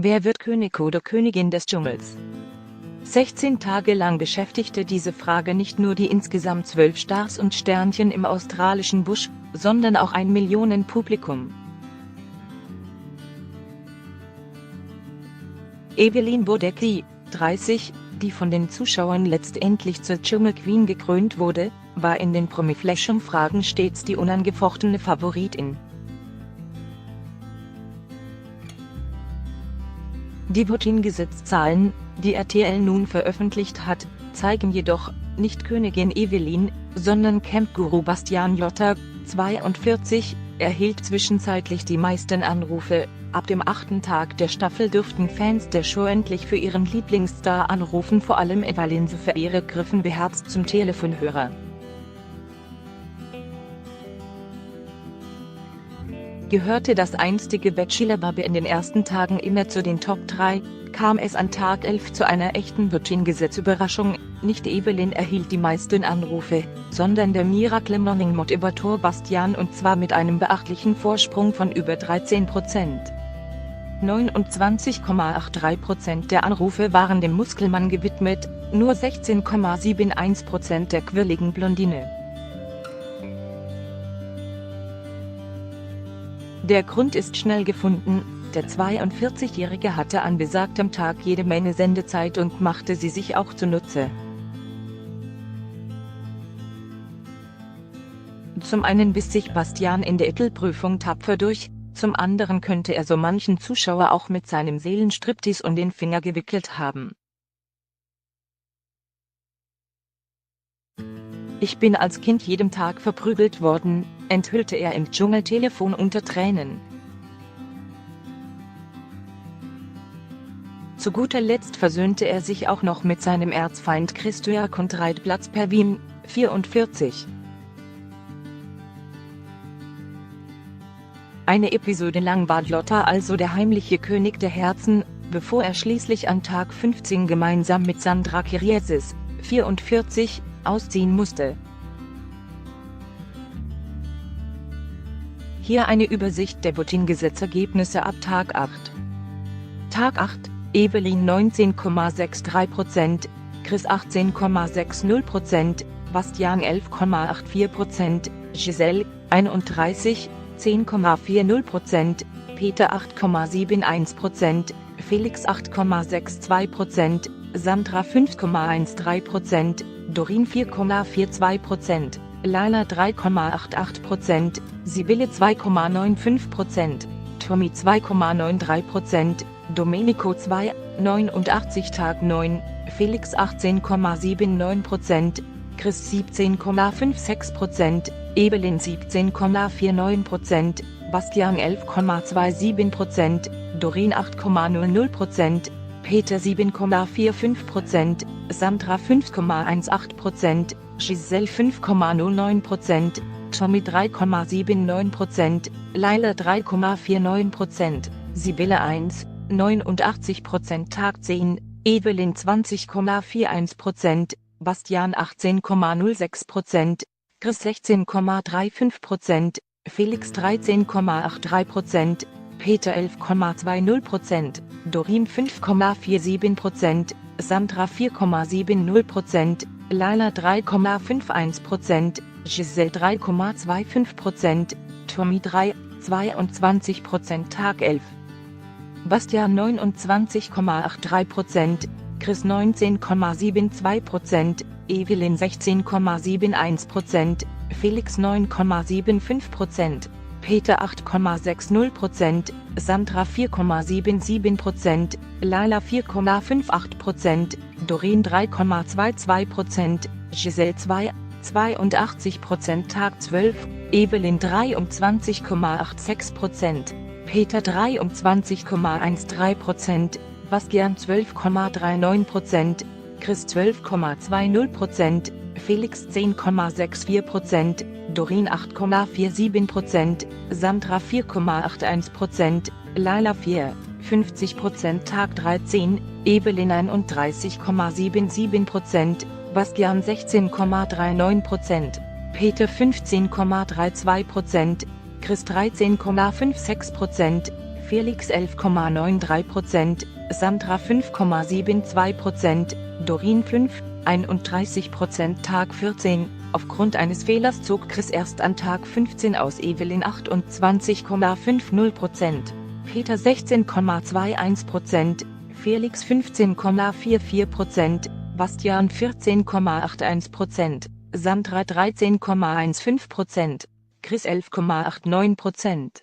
Wer wird König oder Königin des Dschungels? 16 Tage lang beschäftigte diese Frage nicht nur die insgesamt 12 Stars und Sternchen im australischen Busch, sondern auch ein Millionenpublikum. Evelyn Bodecki, 30, die von den Zuschauern letztendlich zur Dschungelqueen gekrönt wurde, war in den Promi-Flash-Umfragen stets die unangefochtene Favoritin. Die Voting-Gesitzzahlen, die RTL nun veröffentlicht hat, zeigen jedoch, nicht Königin Evelyn, sondern Camp-Guru Bastian Jotta, 42, erhielt zwischenzeitlich die meisten Anrufe. Ab dem 8. Tag der Staffel dürften Fans der Show endlich für ihren Lieblingsstar anrufen, vor allem Evelyn-Verehrer griffen beherzt zum Telefonhörer. Gehörte das einstige Bachelor-Bubble in den ersten Tagen immer zu den Top 3, kam es an Tag 11 zu einer echten Voting-Gesetz-Überraschung. Nicht Evelyn erhielt die meisten Anrufe, sondern der Miracle Morning Motivator Bastian, und zwar mit einem beachtlichen Vorsprung von über 13%. 29,83% der Anrufe waren dem Muskelmann gewidmet, nur 16,71% der quirligen Blondine. Der Grund ist schnell gefunden: Der 42-Jährige hatte an besagtem Tag jede Menge Sendezeit und machte sie sich auch zunutze. Zum einen biss sich Bastian in der Ekelprüfung tapfer durch, zum anderen könnte er so manchen Zuschauer auch mit seinem Seelenstriptease um den Finger gewickelt haben. Ich bin als Kind jeden Tag verprügelt worden, enthüllte er im Dschungeltelefon unter Tränen. Zu guter Letzt versöhnte er sich auch noch mit seinem Erzfeind Christopher Konrad Pervin, 44. Eine Episode lang war Jotta also der heimliche König der Herzen, bevor er schließlich an Tag 15 gemeinsam mit Sandra Kyrgiasis, 44, ausziehen musste. Hier eine Übersicht der Voting-Gesetzergebnisse ab Tag 8. Tag 8, Evelyn 19,63%, Chris 18,60%, Bastian 11,84%, Giselle, 31, 10,40%, Peter 8,71%, Felix 8,62%, Sandra 5,13%, Doreen 4,42%, Laila 3,88%, Sibylle 2,95%, Tommy 2,93%, Domenico 2,89 Tag 9, Felix 18,79%, Chris 17,56%, Evelyn 17,49%, Bastian 11,27%, Doreen 8,00%, Peter 7,45%, Sandra 5,18%, Giselle 5,09%, Tommy 3,79%, Laila 3,49%, Sibylle 1,89%. Tag 10, Evelyn 20,41%, Bastian 18,06%, Chris 16,35%, Felix 13,83%, Peter 11,20%, Doreen 5,47%, Sandra 4,70%, Laila 3,51%, Giselle 3,25%, Tommy 3,22%. Tag 11. Bastian 29,83%, Chris 19,72%, Evelyn 16,71%, Felix 9,75%, Peter 8,60%, Sandra 4,77%, Laila 4,58%, Doreen 3,22%, Giselle 2,82%. Tag 12, Evelyn 23,86%, Peter 23,13%, Bastian 12,39%, Chris 12,20%, Felix 10,64%, Doreen 8,47%, Sandra 4,81%, Laila 4,50%. Tag 13, Evelyn 31,77%, Bastian 16,39%, Peter 15,32%, Chris 13,56%, Felix 11,93%, Sandra 5,72%, Doreen 5,31%. Tag 14, aufgrund eines Fehlers zog Chris erst an Tag 15 aus. Evelyn 28,50%, Peter 16,21%, Felix 15,44%, Bastian 14,81%, Sandra 13,15%, Chris 11,89%.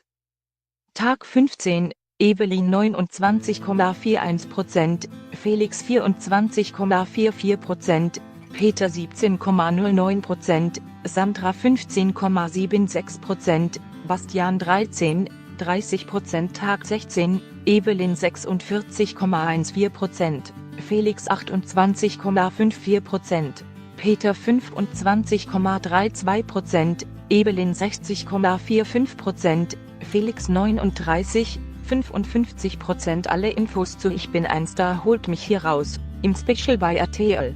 Tag 15, Evelyn 29,41%, Felix 24,44%, Peter 17,09%, Sandra 15,76%, Bastian 13,30%. Tag 16, Evelyn 46,14%, Felix 28,54%, Peter 25,32%, Evelyn 60,45%, Felix 39,55%. Alle Infos zu Ich bin ein Star holt mich hier raus, im Special bei RTL.